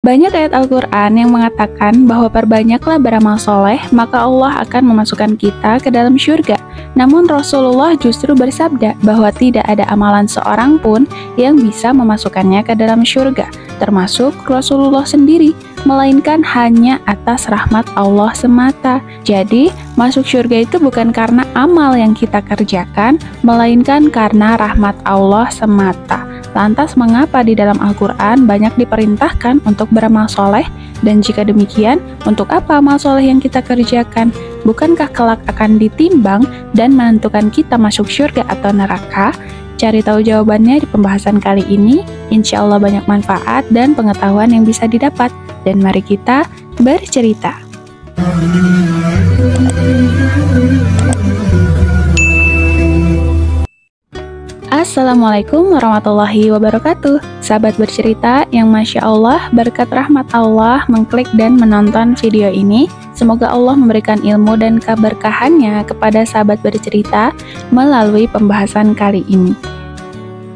Banyak ayat Al-Quran yang mengatakan bahwa perbanyaklah beramal soleh, maka Allah akan memasukkan kita ke dalam syurga. Namun Rasulullah justru bersabda bahwa tidak ada amalan seorang pun yang bisa memasukkannya ke dalam syurga, termasuk Rasulullah sendiri, melainkan hanya atas rahmat Allah semata. Jadi, masuk syurga itu bukan karena amal yang kita kerjakan, melainkan karena rahmat Allah semata. Lantas mengapa di dalam Al-Quran banyak diperintahkan untuk beramal soleh? Dan jika demikian, untuk apa amal soleh yang kita kerjakan? Bukankah kelak akan ditimbang dan menentukan kita masuk syurga atau neraka? Cari tahu jawabannya di pembahasan kali ini. Insya Allah banyak manfaat dan pengetahuan yang bisa didapat. Dan mari kita bercerita. Assalamualaikum warahmatullahi wabarakatuh. Sahabat bercerita yang Masya Allah berkat rahmat Allah mengklik dan menonton video ini. Semoga Allah memberikan ilmu dan keberkahannya kepada sahabat bercerita melalui pembahasan kali ini.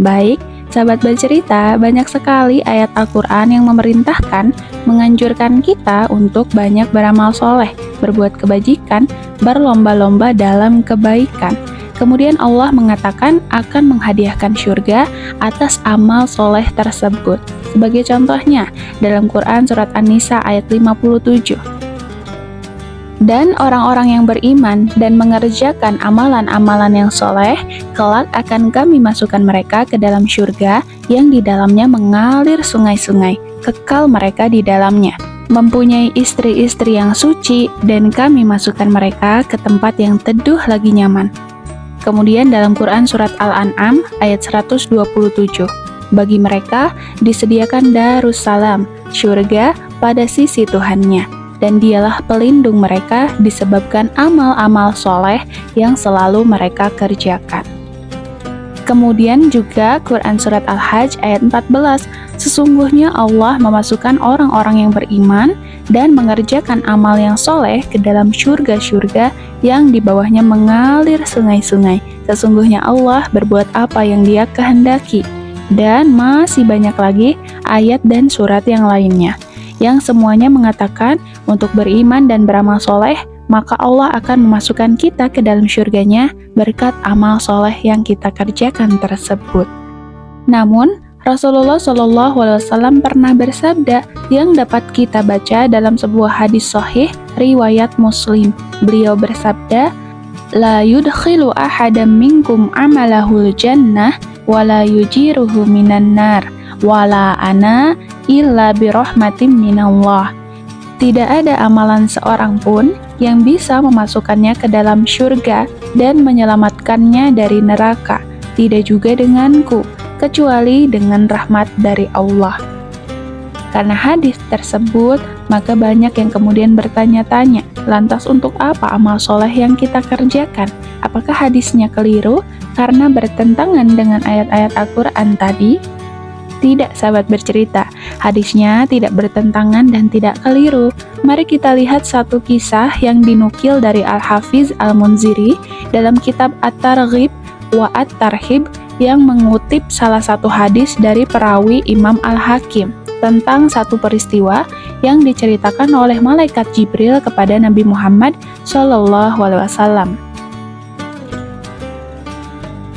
Baik, sahabat bercerita, banyak sekali ayat Al-Quran yang memerintahkan, menganjurkan kita untuk banyak beramal soleh, berbuat kebajikan, berlomba-lomba dalam kebaikan. Kemudian Allah mengatakan akan menghadiahkan syurga atas amal soleh tersebut. Sebagai contohnya, dalam Quran Surat An-Nisa ayat 57. Dan orang-orang yang beriman dan mengerjakan amalan-amalan yang soleh, kelak akan kami masukkan mereka ke dalam syurga yang di dalamnya mengalir sungai-sungai, kekal mereka di dalamnya. Mempunyai istri-istri yang suci, dan kami masukkan mereka ke tempat yang teduh lagi nyaman. Kemudian dalam Quran Surat Al-An'am ayat 127, bagi mereka disediakan Darussalam, syurga pada sisi Tuhannya, dan dialah pelindung mereka disebabkan amal-amal soleh yang selalu mereka kerjakan. Kemudian juga Quran Surat Al-Hajj ayat 14, sesungguhnya Allah memasukkan orang-orang yang beriman dan mengerjakan amal yang soleh ke dalam syurga-syurga yang di bawahnya mengalir sungai-sungai. Sesungguhnya Allah berbuat apa yang Dia kehendaki. Dan masih banyak lagi ayat dan surat yang lainnya, yang semuanya mengatakan untuk beriman dan beramal soleh, maka Allah akan memasukkan kita ke dalam syurganya berkat amal soleh yang kita kerjakan tersebut. Namun, Rasulullah SAW pernah bersabda yang dapat kita baca dalam sebuah hadis sahih riwayat Muslim. Beliau bersabda, "La yudkhilu ahadam minkum amalahul jannah wa la yujiruhu minan nar, wa la ana illa birahmatin minallah." Tidak ada amalan seorang pun yang bisa memasukkannya ke dalam syurga dan menyelamatkannya dari neraka, tidak juga denganku, kecuali dengan rahmat dari Allah. Karena hadis tersebut, maka banyak yang kemudian bertanya-tanya, lantas untuk apa amal soleh yang kita kerjakan? Apakah hadisnya keliru karena bertentangan dengan ayat-ayat Al-Quran tadi? Tidak, sahabat bercerita, hadisnya tidak bertentangan dan tidak keliru. Mari kita lihat satu kisah yang dinukil dari Al-Hafiz Al-Munziri dalam kitab At-Targhib wa At-Tarhib yang mengutip salah satu hadis dari perawi Imam Al-Hakim tentang satu peristiwa yang diceritakan oleh malaikat Jibril kepada Nabi Muhammad SAW.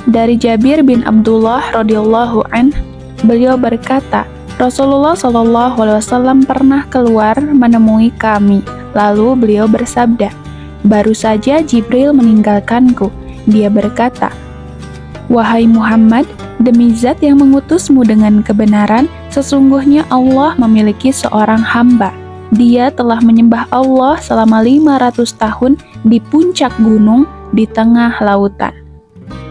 Dari Jabir bin Abdullah radhiyallahu anhu, beliau berkata, Rasulullah SAW pernah keluar menemui kami, lalu beliau bersabda, "Baru saja Jibril meninggalkanku." Dia berkata, "Wahai Muhammad, demi zat yang mengutusmu dengan kebenaran, sesungguhnya Allah memiliki seorang hamba. Dia telah menyembah Allah selama 500 tahun di puncak gunung di tengah lautan."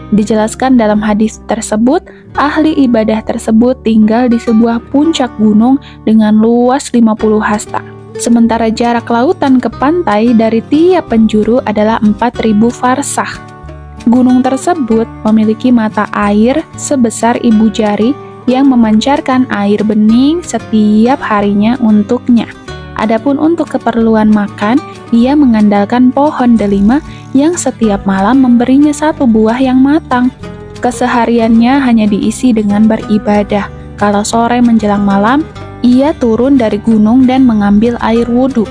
Dijelaskan dalam hadis tersebut, ahli ibadah tersebut tinggal di sebuah puncak gunung dengan luas 50 hasta. Sementara jarak lautan ke pantai dari tiap penjuru adalah 4.000 farsakh. Gunung tersebut memiliki mata air sebesar ibu jari yang memancarkan air bening setiap harinya untuknya. Adapun untuk keperluan makan, ia mengandalkan pohon delima yang setiap malam memberinya satu buah yang matang. Kesehariannya hanya diisi dengan beribadah. Kalau sore menjelang malam, ia turun dari gunung dan mengambil air wudhu.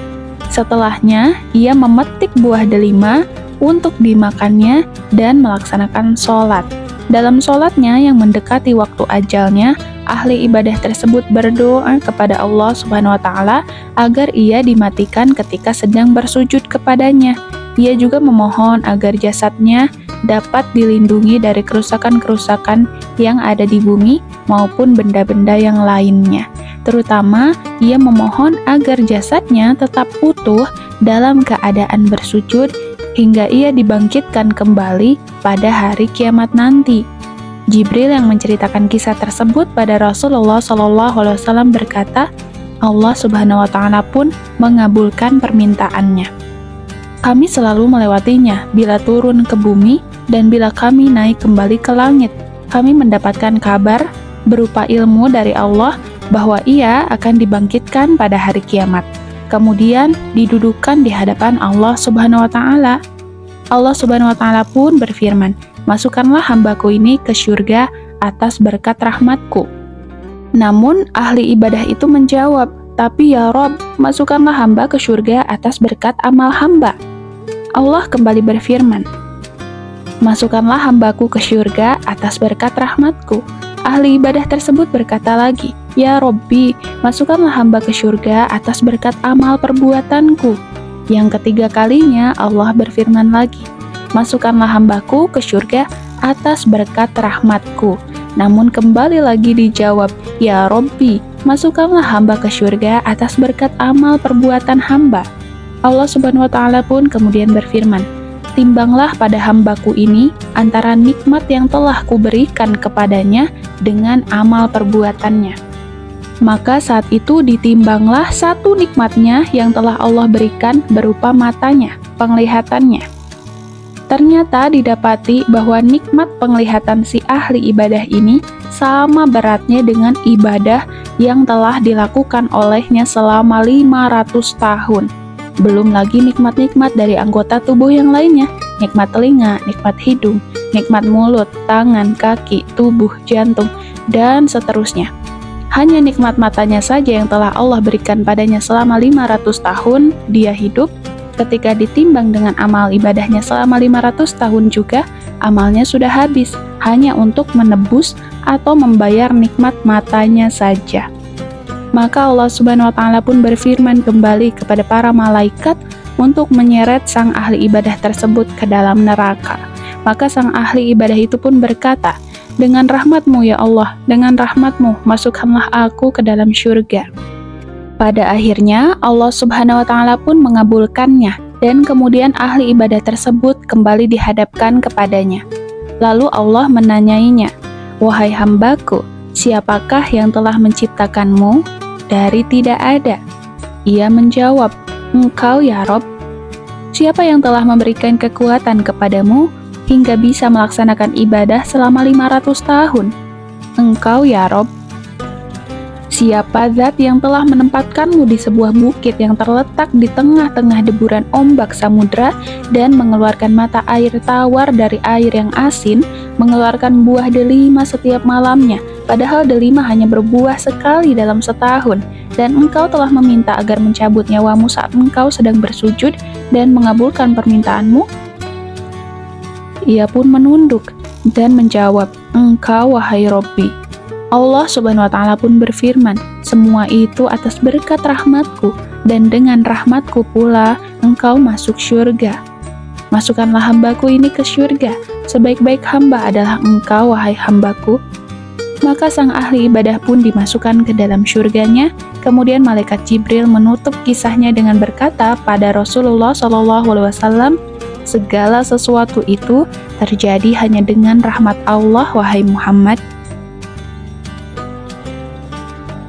Setelahnya, ia memetik buah delima untuk dimakannya dan melaksanakan sholat. Dalam sholatnya yang mendekati waktu ajalnya, ahli ibadah tersebut berdoa kepada Allah Subhanahu wa Ta'ala agar ia dimatikan ketika sedang bersujud kepadanya. Ia juga memohon agar jasadnya dapat dilindungi dari kerusakan-kerusakan yang ada di bumi maupun benda-benda yang lainnya. Terutama, ia memohon agar jasadnya tetap utuh dalam keadaan bersujud hingga ia dibangkitkan kembali pada hari kiamat nanti. Jibril yang menceritakan kisah tersebut pada Rasulullah SAW berkata, Allah Subhanahu wa Ta'ala pun mengabulkan permintaannya. Kami selalu melewatinya bila turun ke bumi dan bila kami naik kembali ke langit. Kami mendapatkan kabar berupa ilmu dari Allah bahwa ia akan dibangkitkan pada hari kiamat. Kemudian didudukkan di hadapan Allah Subhanahu wa Ta'ala. Allah Subhanahu wa Ta'ala pun berfirman, masukkanlah hambaku ini ke syurga atas berkat rahmatku. Namun ahli ibadah itu menjawab, tapi ya Rob, masukkanlah hamba ke syurga atas berkat amal hamba. Allah kembali berfirman, masukkanlah hambaku ke syurga atas berkat rahmatku. Ahli ibadah tersebut berkata lagi, ya Robbi, masukkanlah hamba ke syurga atas berkat amal perbuatanku. Yang ketiga kalinya Allah berfirman lagi, masukkanlah hambaku ke syurga atas berkat rahmatku. Namun kembali lagi dijawab, ya Robbi, masukkanlah hamba ke syurga atas berkat amal perbuatan hamba. Allah Subhanahu wa Ta'ala pun kemudian berfirman, timbanglah pada hambaku ini antara nikmat yang telah kuberikan kepadanya dengan amal perbuatannya. Maka saat itu ditimbanglah satu nikmatnya yang telah Allah berikan berupa matanya, penglihatannya. Ternyata didapati bahwa nikmat penglihatan si ahli ibadah ini sama beratnya dengan ibadah yang telah dilakukan olehnya selama 500 tahun. Belum lagi nikmat-nikmat dari anggota tubuh yang lainnya, nikmat telinga, nikmat hidung, nikmat mulut, tangan, kaki, tubuh, jantung, dan seterusnya. Hanya nikmat matanya saja yang telah Allah berikan padanya selama 500 tahun dia hidup. Ketika ditimbang dengan amal ibadahnya selama 500 tahun juga, amalnya sudah habis, hanya untuk menebus atau membayar nikmat matanya saja. Maka Allah Subhanahu wa Ta'ala pun berfirman kembali kepada para malaikat untuk menyeret sang ahli ibadah tersebut ke dalam neraka. Maka sang ahli ibadah itu pun berkata, dengan rahmat-Mu ya Allah, dengan rahmat-Mu masukkanlah aku ke dalam syurga. Pada akhirnya Allah Subhanahu wa Ta'ala pun mengabulkannya dan kemudian ahli ibadah tersebut kembali dihadapkan kepadanya. Lalu Allah menanyainya, wahai hambaku, siapakah yang telah menciptakanmu dari tidak ada? Ia menjawab, engkau ya Rob. Siapa yang telah memberikan kekuatan kepadamu hingga bisa melaksanakan ibadah selama 500 tahun? Engkau ya Rob. Siapa zat yang telah menempatkanmu di sebuah bukit yang terletak di tengah-tengah deburan ombak samudra dan mengeluarkan mata air tawar dari air yang asin, mengeluarkan buah delima setiap malamnya, padahal delima hanya berbuah sekali dalam setahun, dan engkau telah meminta agar mencabut nyawamu saat engkau sedang bersujud dan mengabulkan permintaanmu? Ia pun menunduk dan menjawab, engkau wahai Robbi. Allah Subhanahu wa Ta'ala pun berfirman, semua itu atas berkat rahmatku, dan dengan rahmatku pula engkau masuk syurga. Masukkanlah hambaku ini ke syurga, sebaik-baik hamba adalah engkau wahai hambaku. Maka sang ahli ibadah pun dimasukkan ke dalam syurganya. Kemudian malaikat Jibril menutup kisahnya dengan berkata pada Rasulullah SAW, segala sesuatu itu terjadi hanya dengan rahmat Allah wahai Muhammad.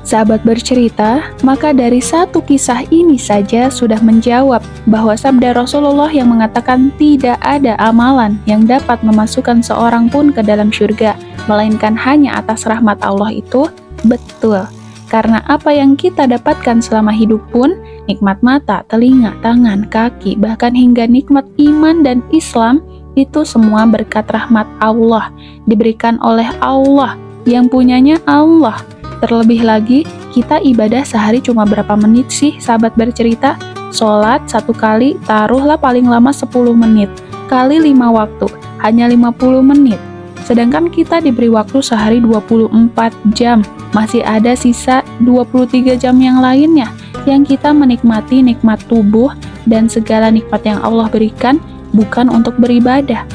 Sahabat bercerita, maka dari satu kisah ini saja sudah menjawab bahwa sabda Rasulullah yang mengatakan tidak ada amalan yang dapat memasukkan seorang pun ke dalam syurga, melainkan hanya atas rahmat Allah itu betul. Karena apa yang kita dapatkan selama hidup pun, nikmat mata, telinga, tangan, kaki, bahkan hingga nikmat iman dan Islam, itu semua berkat rahmat Allah, diberikan oleh Allah, yang punyanya Allah. Terlebih lagi, kita ibadah sehari cuma berapa menit sih, sahabat bercerita? Sholat satu kali, taruhlah paling lama 10 menit. Kali 5 waktu, hanya 50 menit. Sedangkan kita diberi waktu sehari 24 jam. Masih ada sisa 23 jam yang lainnya, yang kita menikmati nikmat tubuh dan segala nikmat yang Allah berikan, bukan untuk beribadah.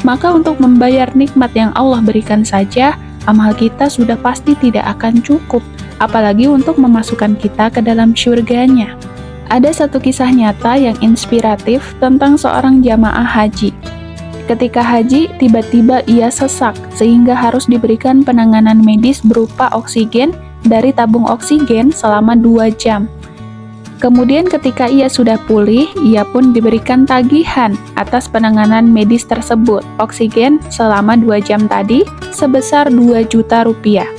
Maka untuk membayar nikmat yang Allah berikan saja, amal kita sudah pasti tidak akan cukup, apalagi untuk memasukkan kita ke dalam syurganya. Ada satu kisah nyata yang inspiratif tentang seorang jamaah haji. Ketika haji, tiba-tiba ia sesak, sehingga harus diberikan penanganan medis berupa oksigen dari tabung oksigen selama 2 jam. Kemudian ketika ia sudah pulih, ia pun diberikan tagihan atas penanganan medis tersebut, oksigen selama 2 jam tadi, sebesar 2 juta rupiah.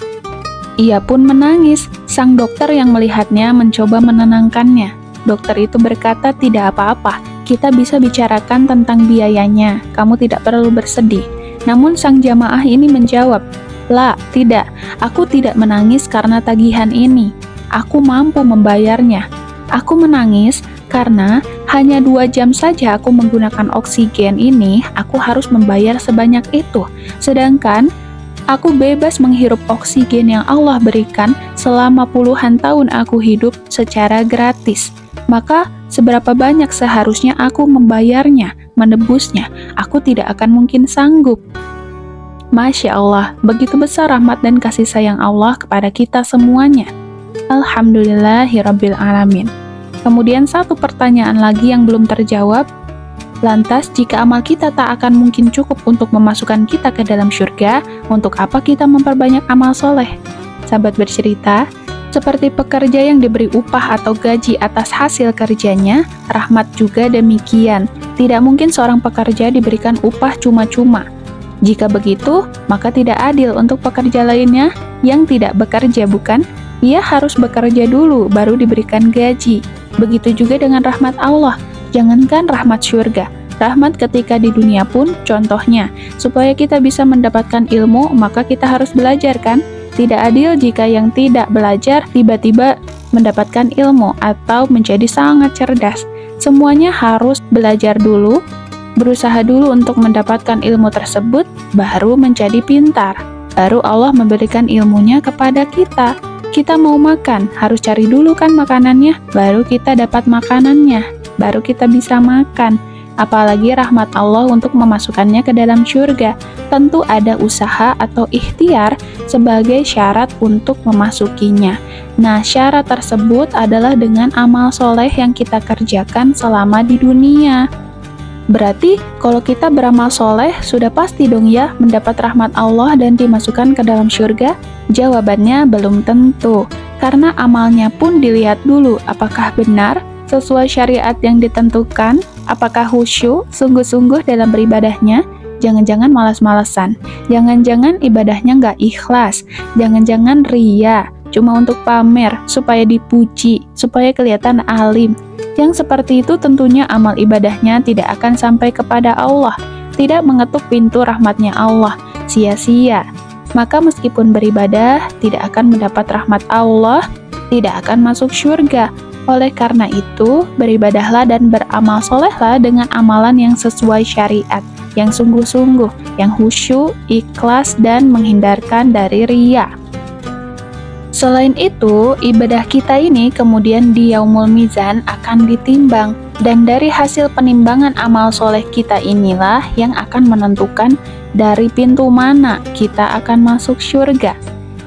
Ia pun menangis. Sang dokter yang melihatnya mencoba menenangkannya. Dokter itu berkata, "Tidak apa-apa, kita bisa bicarakan tentang biayanya, kamu tidak perlu bersedih." Namun sang jamaah ini menjawab, "La, tidak, aku tidak menangis karena tagihan ini. Aku mampu membayarnya. Aku menangis karena hanya 2 jam saja aku menggunakan oksigen ini, aku harus membayar sebanyak itu. Sedangkan aku bebas menghirup oksigen yang Allah berikan selama puluhan tahun aku hidup secara gratis. Maka seberapa banyak seharusnya aku membayarnya, menebusnya? Aku tidak akan mungkin sanggup." Masya Allah, begitu besar rahmat dan kasih sayang Allah kepada kita semuanya. Alhamdulillahirabbil alamin. Kemudian satu pertanyaan lagi yang belum terjawab. Lantas, jika amal kita tak akan mungkin cukup untuk memasukkan kita ke dalam syurga, untuk apa kita memperbanyak amal soleh? Sahabat bercerita, seperti pekerja yang diberi upah atau gaji atas hasil kerjanya, rahmat juga demikian. Tidak mungkin seorang pekerja diberikan upah cuma-cuma. Jika begitu, maka tidak adil untuk pekerja lainnya yang tidak bekerja, bukan? Ia harus bekerja dulu, baru diberikan gaji. Begitu juga dengan rahmat Allah. Jangankan rahmat syurga, rahmat ketika di dunia pun, contohnya, supaya kita bisa mendapatkan ilmu, maka kita harus belajar, kan? Tidak adil jika yang tidak belajar tiba-tiba mendapatkan ilmu atau menjadi sangat cerdas. Semuanya harus belajar dulu, berusaha dulu untuk mendapatkan ilmu tersebut, baru menjadi pintar. Baru Allah memberikan ilmunya kepada kita. Kita mau makan, harus cari dulu kan makanannya, baru kita dapat makanannya, baru kita bisa makan. Apalagi rahmat Allah untuk memasukkannya ke dalam syurga, tentu ada usaha atau ikhtiar sebagai syarat untuk memasukinya. Nah, syarat tersebut adalah dengan amal soleh yang kita kerjakan selama di dunia. Berarti, kalau kita beramal soleh, sudah pasti dong ya mendapat rahmat Allah dan dimasukkan ke dalam syurga? Jawabannya belum tentu, karena amalnya pun dilihat dulu apakah benar, sesuai syariat yang ditentukan, apakah khusyuk, sungguh-sungguh dalam beribadahnya, jangan-jangan malas-malesan, jangan-jangan ibadahnya nggak ikhlas, jangan-jangan ria, cuma untuk pamer, supaya dipuji, supaya kelihatan alim. Yang seperti itu tentunya amal ibadahnya tidak akan sampai kepada Allah, tidak mengetuk pintu rahmatnya Allah, sia-sia. Maka meskipun beribadah, tidak akan mendapat rahmat Allah, tidak akan masuk syurga. Oleh karena itu, beribadahlah dan beramal solehlah dengan amalan yang sesuai syariat, yang sungguh-sungguh, yang khusyuk, ikhlas, dan menghindarkan dari riya. Selain itu, ibadah kita ini kemudian di Yaumul Mizan akan ditimbang, dan dari hasil penimbangan amal soleh kita inilah yang akan menentukan dari pintu mana kita akan masuk syurga.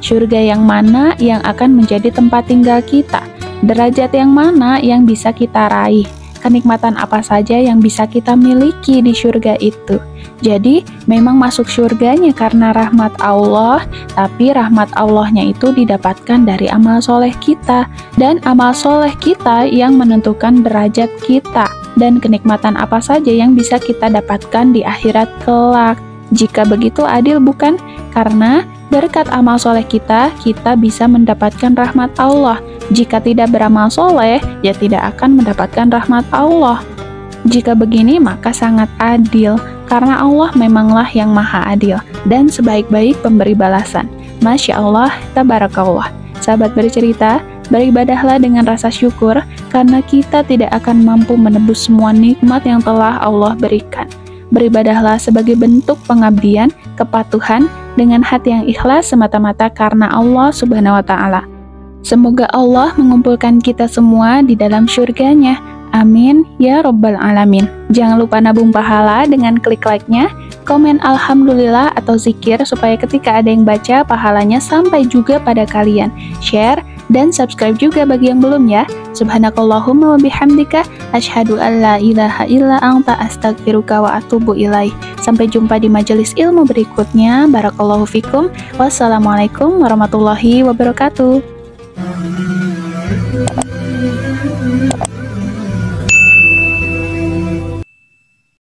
Syurga yang mana yang akan menjadi tempat tinggal kita, derajat yang mana yang bisa kita raih, kenikmatan apa saja yang bisa kita miliki di syurga itu. Jadi, memang masuk syurganya karena rahmat Allah, tapi rahmat Allahnya itu didapatkan dari amal soleh kita, dan amal soleh kita yang menentukan derajat kita, dan kenikmatan apa saja yang bisa kita dapatkan di akhirat kelak. Jika begitu adil bukan? Karena berkat amal soleh kita bisa mendapatkan rahmat Allah. Jika tidak beramal soleh, ya tidak akan mendapatkan rahmat Allah. Jika begini, maka sangat adil, karena Allah memanglah yang maha adil, dan sebaik-baik pemberi balasan. Masya Allah, tabarakallah. Sahabat bercerita, beribadahlah dengan rasa syukur karena kita tidak akan mampu menebus semua nikmat yang telah Allah berikan. Beribadahlah sebagai bentuk pengabdian, kepatuhan, dengan hati yang ikhlas semata-mata karena Allah Subhanahu wa Ta'ala. Semoga Allah mengumpulkan kita semua di dalam surganya. Amin ya Rabbal Alamin. Jangan lupa nabung pahala dengan klik like-nya, komen Alhamdulillah atau zikir supaya ketika ada yang baca pahalanya sampai juga pada kalian. Share dan subscribe juga bagi yang belum ya. Subhanakallahumma wa bihamdika asyhadu an la ilaha illa anta astaghfiruka wa atubu ilaih. Sampai jumpa di majelis ilmu berikutnya. Barakallahu fikum. Wassalamualaikum warahmatullahi wabarakatuh.